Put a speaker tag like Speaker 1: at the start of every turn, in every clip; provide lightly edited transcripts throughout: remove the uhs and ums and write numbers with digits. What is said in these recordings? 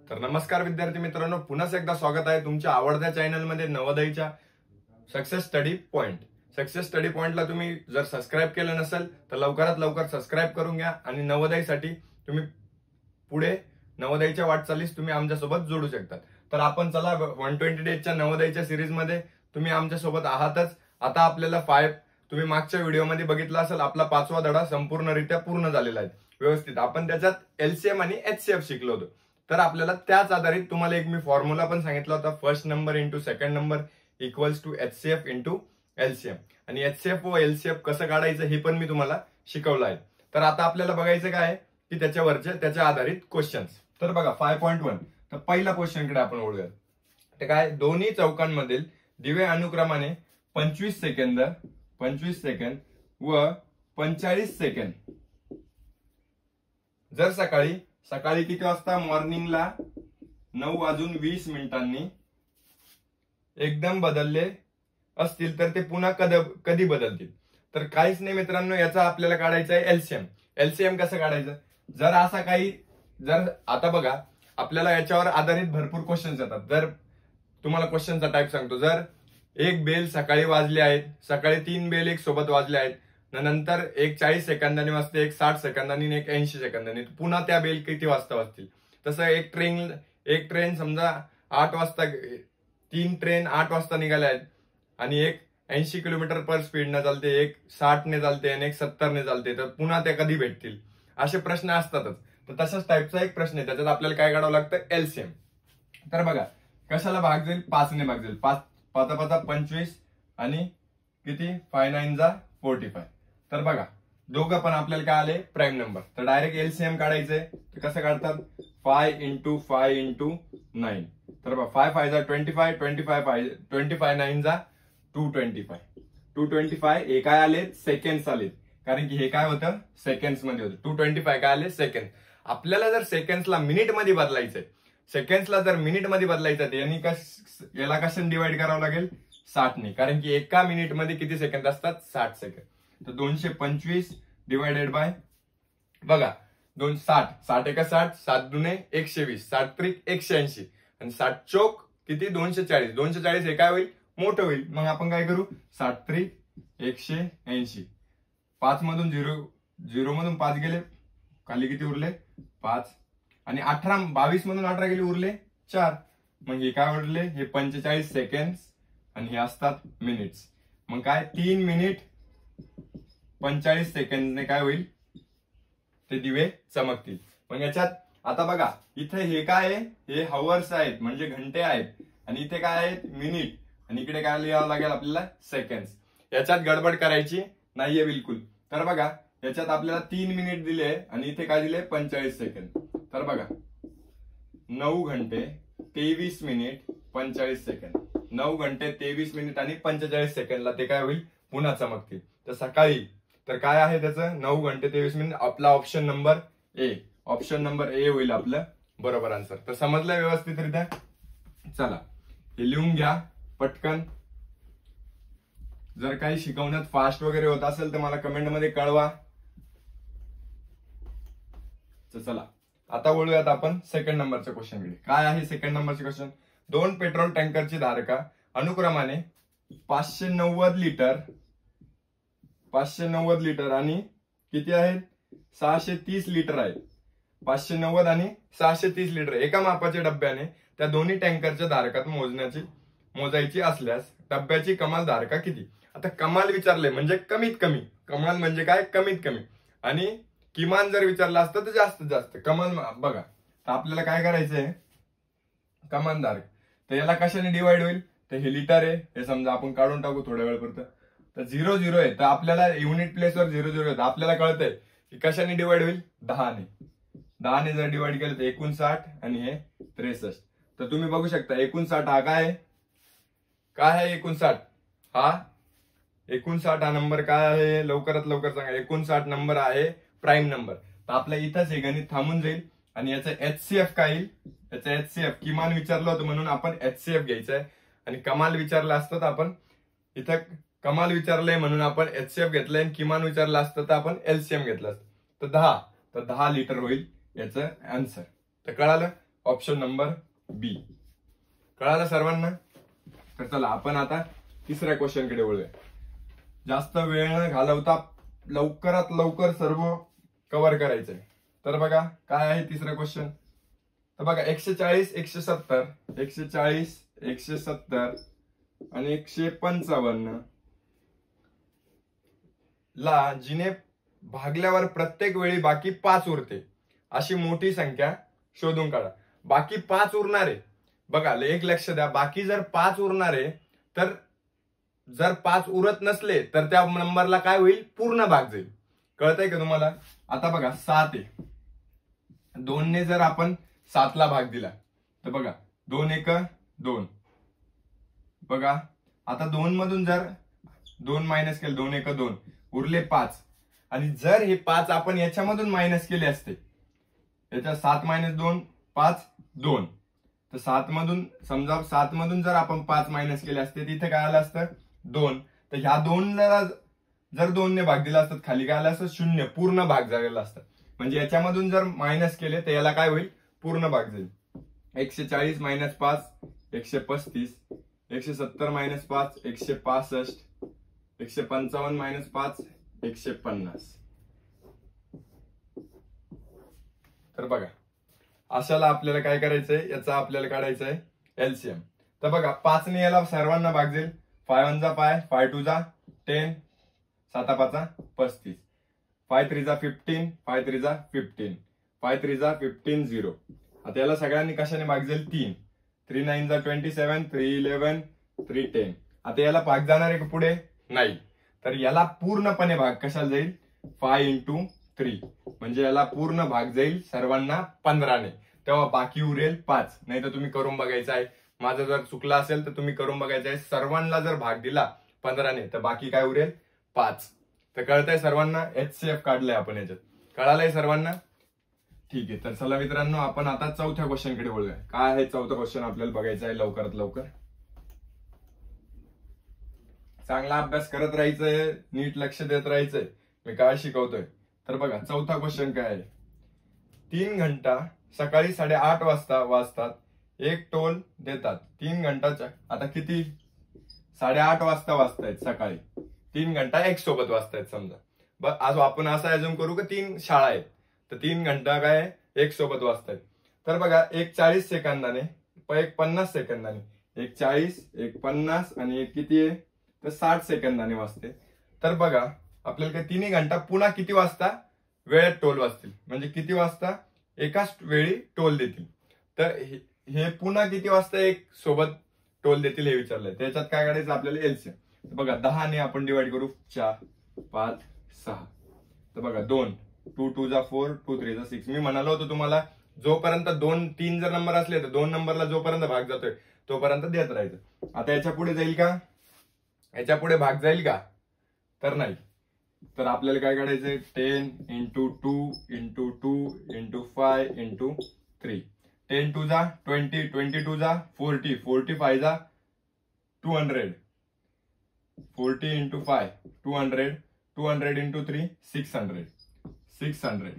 Speaker 1: तर नमस्कार विद्यार्थी मित्रांनो, पुन्हा एकदा स्वागत आहे तुमच्या आवडत्या चॅनलमध्ये नवोदयच्या success study point. Success study पॉइंटला तुम्ही जर सबस्क्राइब केलं नसेल तर लवकरात लवकर सबस्क्राइब करून घ्या आणि नवोदयसाठी तुम्ही पुढे नवोदयच्या वाटचालीस तुम्ही आमच्यासोबत जोडू शकता. तर आपण चला 120 डेजच्या नवोदयच्या सिरीज मध्ये तुम्ही आमच्यासोबत आहातच. आता आपल्याला तुम्ही मागच्या व्हिडिओमध्ये बघितला असेल, आपला 5वा धडा संपूर्णरित्या पूर्ण झालेला आहे. व्यवस्थित आपण त्याच्यात एलसीएम आणि एचसीएफ शिकलो होतो. तर आपल्याला त्याच आधारित तुम्हाला एक मी फॉर्म्युला पण सांगितला होता, first number into second number equals to HCF into LCM. आणि एचसीएफ व एलसीएफ कसं काढायचं हे पण मी तुम्हाला शिकवलं आहे. तर आता आपल्याला बघायचं काय आहे की त्याच्या आधारित क्वेश्चन्स. तर बघा 5.1. तर पहिल्या क्वेश्चनकडे आपण वळूया. ते काय, दोन्ही चौकांमधील दिवे अनुक्रमाने 25 सेकंद व 45 सेकंद जर सकाळी किती वाजता, मॉर्निंगला 9:20 एकदम बदलले असतील तर ते पुन्हा कधी बदलतील. तर काहीच नाही मित्रांनो, याचा आपल्याला काढायचं आहे एलसीएम. एलसीएम कसं काढायचं, जर आता बघा आपल्याला याच्यावर आधारित भरपूर क्वेश्चन्स येतात. जर तुम्हाला क्वेश्चनचा टाईप सांगतो, जर एक बेल सकाळी वाजले आहेत, सकाळी 3 बेल एक सोबत वाजले आहेत, नंतर एक 40 सेकंदांनी वाजते, एक 60 सेकंदांनी, एक 80 सेकंदांनी, पुन्हा त्या बेल किती वाजता वाजतील. तसं एक ट्रेन समजा 8 वाजता, 3 ट्रेन 8 वाजता निघाल्या आहेत आणि एक 80 किलोमीटर पर स्पीडने चालते, एक 60 ने चालते आणि एक 70 ने चालते, तर पुन्हा त्या कधी भेटतील, असे प्रश्न असतातच. तर तशाच टाईपचा एक प्रश्न आहे, त्याच्यात आपल्याला काय काढावं लागतं, एलसीएम. तर बघा कशाला भाग जाईल, 5 ने भाग जाईल. 5 5 25 आणि किती, 5 9 जा 45. तर बघा दोघं पण आपल्याला काय आले, प्राईम नंबर. तर डायरेक्ट एलसीएम काढायचंय. तर कसं काढतात, 5 इंटू 5 इंटू 9. तर बघा 5 5 जा 25, 25 9 जा 225. 225 हे काय आले, सेकंड्स आले, कारण की हे काय होतं, सेकंड्स मध्ये होतं. 225 काय आले, सेकंड. आपल्याला जर सेकंड्सला मिनिट मध्ये बदलायचंय, सेकंड्सला जर मिनिट मध्ये बदलायचं, याला कशाने डिवाइड करावं लागेल, 60 ने, कारण की एका मिनिट मध्ये किती सेकंद असतात, 60 सेकंद. तर 225 डिवायडेड बाय बघा 60 एका 60, 7 दुने 120, 7 त्रिक 180 आणि 7 चौक किती, 240. 240 हे काय होईल, मोठं होईल. मग आपण काय करू, 7 त्रिक 180. 5 मधून 0 मधून 5 गेले, खाली किती उरले, 5. आणि 22 मधून 18 गेले, उरले 4. मग हे काय उरले, हे 45 सेकंड आणि हे असतात मिनिट्स. मग काय, 3 मिनिट 45 सेकंदने काय होईल, ते दिवे चमकतील. मग याच्यात आता बघा इथे हे काय आहे, हे हवर्स आहेत म्हणजे घंटे आहेत, आणि इथे काय आहेत, मिनिट, आणि इकडे काय लिहावं लागेल आपल्याला, सेकंड्स. याच्यात गडबड करायची नाहीये बिलकुल. तर बघा याच्यात आपल्याला 3 मिनिट दिले आणि इथे काय दिले, 45 सेकंद. तर बघा 9 घंटे 23 मिनिट 45 सेकंद. 9 घंटे 23 मिनिट आणि 45 सेकंदला ते काय होईल, पुन्हा चमकतील. तर सकाळी तर काय आहे त्याचं, 9 घंटे 23 मिनिट. आपला ऑप्शन नंबर ए होईल आपलं बरोबर आन्सर. तर समजलं व्यवस्थितरित्या. चला हे लिहून घ्या पटकन. जर काही शिकवण्यात फास्ट वगैरे होत असेल तर मला कमेंट मध्ये कळवा. चला आता वळूयात आपण सेकंड नंबरच्या क्वेश्चनकडे. काय आहे सेकंड नंबरचे क्वेश्चन, 2 पेट्रोल टँकरची धारका अनुक्रमाने 590 लिटर आणि किती आहेत, 630 लिटर आहेत. 590 आणि 630 लिटर एका मापाच्या डब्याने त्या दोन्ही टँकरच्या धारकात मोजायची असल्यास डब्याची कमाल धारका किती. आता कमाल विचारले म्हणजे कमीत कमी, कमाल म्हणजे काय, कमीत कमी, आणि किमान जर विचारलं असतं तर जास्तीत जास्त. कमाल बघा, तर आपल्याला काय करायचंय, कमाल धारक. तर याला कशाने डिवाइड होईल, तर हे लिटर आहे, हे समजा आपण काढून टाकू थोड्या वेळपर्यंत. तर 0 आहे, तर आपल्याला युनिट प्लेसवर 0 आहे, आपल्याला कळतंय की कशाने डिवाइड होईल, 10 ने. 10 ने जर डिवाइड केलं तर 59 आणि हे 63. तर तुम्ही बघू शकता 59 हा काय आहे 59 हा नंबर काय आहे, लवकरात लवकर सांगा. 59 नंबर आहे प्राईम नंबर. तर आपल्या इथंच हे गणित थांबून जाईल. आणि याचं एचसीएफ काय येईल, याचं एचसीएफ किमान विचारलं होतं म्हणून आपण एचसीएफ घ्यायचंय, आणि कमाल विचारलं असतं तर आपण इथं कमाल विचारलंय म्हणून आपण एचसीएफ घेतलंय, आणि किमान विचारलं असतं तर आपण एलसीएम घेतलं असतं. तर 10 लिटर होईल याचं आन्सर. तर कळालं. ऑप्शन नंबर बी. कळालं सर्वांना? तर चला आपण आता तिसऱ्या क्वेश्चन कडे वळूया. जास्त वेळ न घालवता लवकरात लवकर सर्व कव्हर करायचंय. तर बघा काय आहे तिसरा क्वेश्चन. तर बघा 140, 170, 140, 170 आणि 155 ला जिने भागल्यावर प्रत्येक वेळी बाकी 5 उरते अशी मोठी संख्या शोधून काढा. बाकी 5 उरणारे बघा, एक लक्ष द्या, बाकी जर 5 उरणारे तर जर 5 उरत नसले तर त्या नंबरला काय होईल, पूर्ण भाग जाईल. कळतंय का तुम्हाला? आता बघा 7 आहे, 2 ने जर आपण 7 ला भाग दिला तर बघा 2 1 2. बघा आता 2 मधून जर 2 मायनस केले, 2 1 2, उरले 5. आणि जर हे 5 आपण याच्यामधून मायनस केले असते, याच्या 7 मायनस 2 5 2, तर 7 मधून समजा 7 मधून जर आपण 5 मायनस केले असते तिथे काय आलं असतं 2. तर ह्या 2 जर 2 ने भाग दिला असतात खाली काय आलं असतं 0, पूर्ण भाग झालेला असतं. म्हणजे याच्यामधून जर मायनस केले तर याला काय होईल, पूर्ण भाग जाईल. 140 मायनस 5 135, 170 मायनस 5 165, 155 मायनस 5 150. तर बघा अशाला आपल्याला काय करायचंय, याचा आपल्याला काढायचंय एलसीएम. तर बघा 5 ने याला सर्वांना भाग जाईल. 5 1 जा 5, 5 2 जा 10, 7 5 35, 5 3 जा 15, 5 3 जा 15, 5 3 जा 15 0. आता याला सगळ्यांनी कशाने भाग जाईल 3, 3 9 जा 27, 3 11, 3 10. आता याला भाग जाणार आहे का पुढे? नाही. तर याला पूर्णपणे भाग कशाला जाईल 5 into 3, म्हणजे याला पूर्ण भाग जाईल सर्वांना 15 ने. तेव्हा बाकी उरेल 5. नाही तर तुम्ही करून बघायचं आहे, माझं जर चुकलं असेल तर तुम्ही करून बघायचं आहे. सर्वांना जर भाग दिला 15 ने तर बाकी काय उरेल 5. तर कळतंय सर्वांना? HCF काढलंय आपण याच्यात. कळालंय सर्वांना? ठीक आहे. तर चला मित्रांनो आपण आता चौथ्या क्वेश्चन कडे वळूया. काय आहे चौथा क्वेश्चन आपल्याला बघायचा आहे लवकरात लवकर. चांगला अभ्यास करत राहायचंय, नीट लक्ष देत राहायचंय मी काय शिकवतोय. तर बघा चौथा क्वेश्चन काय आहे. 3 घंटा सकाळी 8:30 वाजता वाजतात, एक टोल देतात. 3 घंटाच्या आता किती 8:30 वाजता वाजतायत सकाळी, 3 घंटा एक सोबत वाजतायत समजा. आज आपण असं अजून करू का 3 शाळा आहेत तर 3 घंटा काय एक सोबत वाजतायत. तर बघा एक 40 सेकंदाने, एक 50 सेकंदाने, एक 40, एक 50 आणि एक किती आहे तर 60 सेकंदाने वाजते. तर बघा आपल्याला काय 3 घंटा पुन्हा किती वाजता वेळेत टोल वाजतील, म्हणजे किती वाजता एकाच वेळी टोल देतील. तर हे पुन्हा किती वाजता एक सोबत टोल देतील हे विचारलंय. त्याच्यात काय काढायचं आपल्याला एलसीएम. बघा 10 ने आपण डिवाइड करू 4 5 6. तर बघा 2 2 2 जा 4, 2 3 जा 6. मी म्हणालो होतो तुम्हाला जोपर्यंत 2 3 जर नंबर असले तर 2 नंबरला जोपर्यंत भाग जातोय तोपर्यंत देत राहायचं. आता याच्या पुढे जाईल का, याच्या पुढे भाग जाईल का, तर नाही. तर आपल्याला काय काढायचंय 10 into 2 into 2 into 5 into 3. 10 2 जा 20, 22 जा 40, 45 जा 200, 40 into 5 200, 200 into 3 600, 600.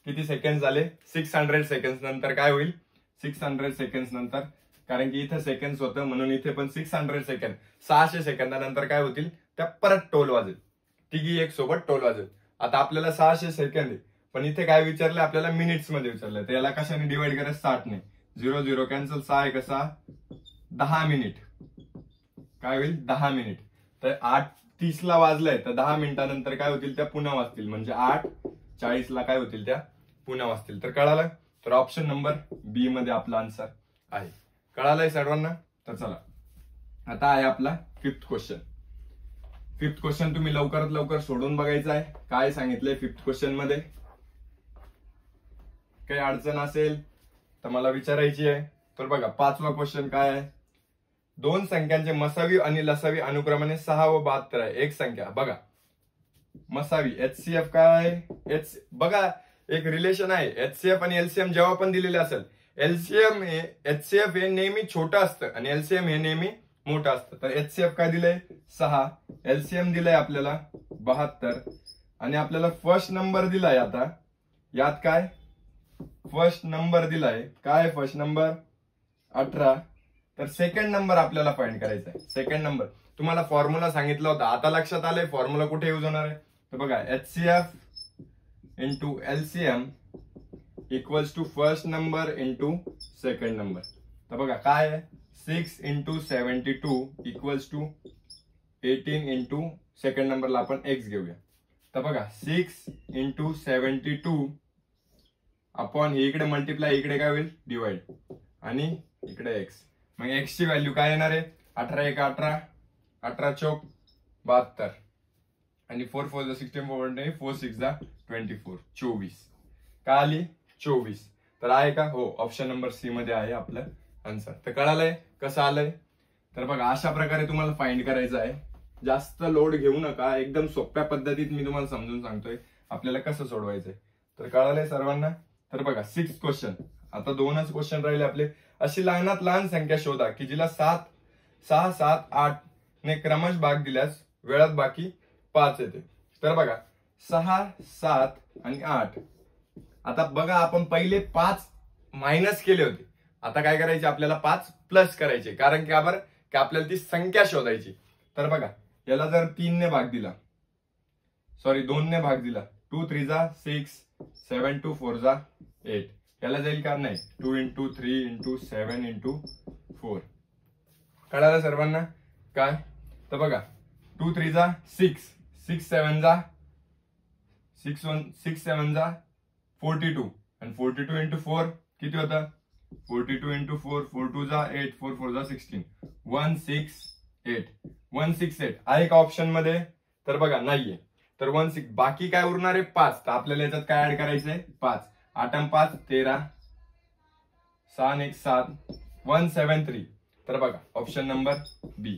Speaker 1: किती सेकंड झाले 600 सेकंड नंतर काय होईल 600 सेकंड नंतर, कारण की इथे सेकंड होतं म्हणून इथे पण 600 सेकंड, 600 सेकंदानंतर काय होतील त्या परत टोल वाजेल, तिघी एक सोबत टोल वाजेल. आता आपल्याला 600 सेकंड आहे पण इथे काय विचारलं आपल्याला मिनिट्स मध्ये विचारलं. तर याला कशाने डिवाइड करायचं 60 ने, 0 0 कॅन्सल, 6 1 6 10 मिनिट. काय होईल 10 मिनिट. तर 8:30 ला वाजलंय तर 10 मिनिटानंतर काय होतील त्या पुन्हा वाजतील, म्हणजे 8:40 ला काय होतील त्या पुन्हा वाजतील. तर कळालं? तर ऑप्शन नंबर बी मध्ये आपला आन्सर आहे. कळालंय सर्वांना? तर चला आता आहे आपला फिफ्थ क्वेश्चन. फिफ्थ क्वेश्चन तुम्ही लवकरात लवकर सोडून बघायचा आहे. काय सांगितलंय फिफ्थ क्वेश्चन मध्ये, काही अडचण असेल तर मला विचारायची आहे. तर बघा 5वा क्वेश्चन काय आहे. 2 संख्यांचे मसावी आणि लसावी अनुक्रमाने 6 व 72 आहे. एक संख्या बघा मसावी HCF काय आहे, बघा एक रिलेशन आहे. HCF आणि LCM जेव्हा पण दिलेले असेल, LCM हे HCF हे नेहमी छोटं असतं आणि LCM हे नेहमी मोठं असतं. तर HCF काय दिलंय 6, LCM दिलंय आपल्याला 72 आणि आपल्याला फर्स्ट नंबर दिलाय. आता यात काय फर्स्ट नंबर दिलाय, काय फर्स्ट नंबर 18, तर सेकंड नंबर आपल्याला फाइंड करायचा आहे. सेकंड नंबर तुम्हाला फॉर्म्युला सांगितला होता, आता लक्षात आलंय फॉर्म्युला कुठे यूज होणार आहे. तर बघा HCF into LCM equals to first number into second number. तर बघा काय आहे 6 into 72 equals to 18 into second नंबरला आपण x घेऊया. तर बघा 6 इंटू 72 अपॉन इकडे मल्टिप्लाय, इकडे काय होईल डिवाइड, आणि इकडे x. मग x ची व्हॅल्यू काय येणार आहे 18 1 18, 18 चौक 72, आणि 4 4 16 4 6 24, 24. काय आली 24. तर आहे का, हो ऑप्शन नंबर सी मध्ये आहे आपलं आन्सर. तर कळालंय कसं आलंय. तर बघा अशा प्रकारे तुम्हाला फाइंड करायचं आहे. जास्त लोड घेऊ नका, एकदम सोप्या पद्धतीत मी तुम्हाला समजून सांगतोय आपल्याला कसं सोडवायचंय. तर कळालंय सर्वांना. तर बघा 6 क्वेश्चन, आता 2च क्वेश्चन राहिले आपले. अशी लहानात लहान संख्या शोधा की जिला 7 6 7 8 ने क्रमश भाग दिल्यास वेळात बाकी 5 येते. तर बघा 6 7 आणि 8. आता बघा आपण पहिले 5 मायनस केले होते, आता काय करायचे आपल्याला 5 प्लस करायचे, कारण की आपल्याला ती संख्या शोधायची. तर बघा याला जर 3 ने भाग दिला, सॉरी 2 ने भाग दिला, 2 3 6 7 2 4 8, याला जाईल का नाही 2 इंटू 3 इंटू 7 इंटू 4. कळालं सर्वांना काय. तर बघा 2 3 6 6 7 6 7 42, आणि 42 इंटू 4 किती होतं 42 इंटू 4 4 2 8 4 4 16, 168 आहे का ऑप्शन मध्ये. तर बघा नाहीये, तर 16, बाकी काय उरणार आहे 5. तर आपल्याला याच्यात काय ऍड करायचंय 5, 8 आणि 5 13, 6 आणि 1 7, 173. तर बघा ऑप्शन नंबर बी.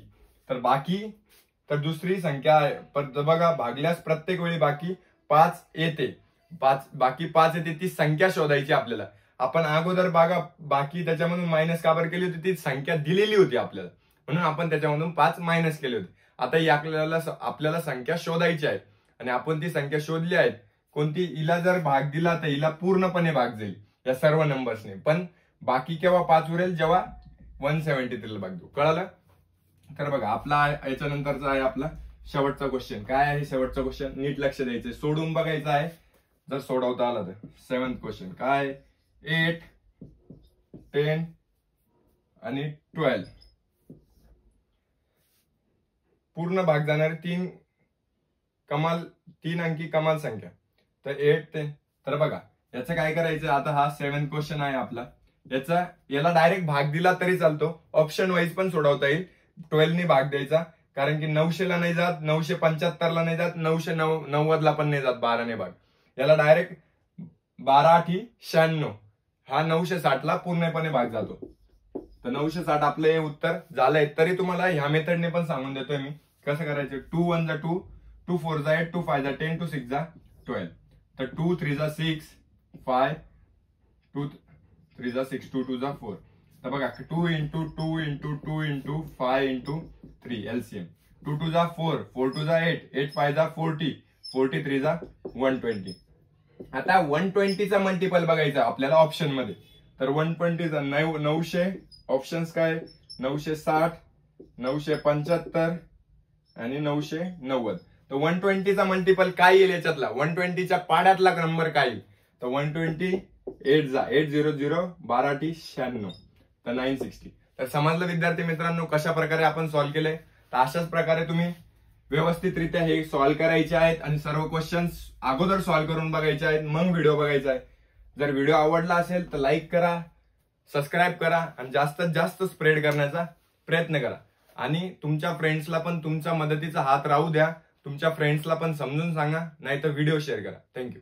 Speaker 1: तर बाकी तर दुसरी संख्या आहे, पण बघा भागल्यास प्रत्येक वेळी बाकी 5 येते, बाकी 5 येते, ती संख्या शोधायची आपल्याला. आपण अगोदर बघा बाकी त्याच्यामधून मायनस का बरं केली होती, ती संख्या दिलेली होती आपल्याला, म्हणून आपण त्याच्यामधून 5 मायनस केले होते. आता ही आपल्याला संख्या शोधायची आहे, आणि आपण ती संख्या शोधली आहे कोणती, हिला जर भाग दिला तर हिला पूर्णपणे भाग जाईल या सर्व नंबर्सने, पण बाकी केव्हा 5 उरेल जेव्हा 173 ला भाग देऊ. कळालं. तर बघा आपला याच्यानंतरचा आहे आपला शेवटचा क्वेश्चन. काय आहे शेवटचा क्वेश्चन, नीट लक्ष द्यायचंय, सोडून बघायचं आहे जर सोडवता आला तर. 7th क्वेश्चन काय 8 10 आणि 12 पूर्ण भाग जाणारे 3 अंकी कमाल संख्या. तर 8 ते, तर बघा याचं काय करायचं, आता हा 7th क्वेश्चन आहे आपला, याला डायरेक्ट भाग दिला तरी चालतो, ऑप्शन वाईज पण सोडवता येईल. 12 ने भाग द्यायचा, कारण की 900 ला नाही जात, 975 ला नाही जात, 990 ला पण नाही जात 12 ने भाग. याला डायरेक्ट 12 8 96, हा 960 ला पूर्णपणे भाग जातो. तर 960 आपलं हे उत्तर झालंय. तरी तुम्हाला ह्या मेथडने पण सांगून देतोय मी कसं करायचं. 2 1 2, 2 4 8, 2 5 10, 2 6 12. तर 2 3 6 5, 2 3 6, 2 2 4. तर बघा 2 into 2 into 2 into 5 into 3 LCM. 2 2 4, 4 2 8, 8 5 40, 43 120. आता 120 चा मल्टिपल बघायचा आपल्याला ऑप्शन मध्ये. तर 120 चा 900, ऑप्शन्स काय 960, 975 आणि 990. तर 120 चा मल्टिपल काय येईल याच्यातला, 120 च्या पाड्यातला नंबर काय येईल. तर 120 8 800 12 96, तर 960. तर समजलं विद्यार्थी मित्रांनो कशा प्रकारे आपण सॉल्व्ह केले. तर अशाच प्रकारे तुम्ही व्यवस्थितरित्या हे सॉल्व्ह करायचे आहेत, आणि सर्व क्वेश्चन्स अगोदर सॉल्व्ह करून बघायचे आहेत, मग व्हिडिओ बघायचा आहे. जर व्हिडिओ आवडला असेल तर लाईक करा, सबस्क्राईब करा, आणि जास्तीत जास्त स्प्रेड करण्याचा प्रयत्न करा. आणि तुमच्या फ्रेंड्सला पण तुमच्या मदतीचा हात राहू द्या, तुमच्या फ्रेंड्सला पण समजून सांगा, नाहीतर व्हिडिओ शेअर करा. थँक्यू.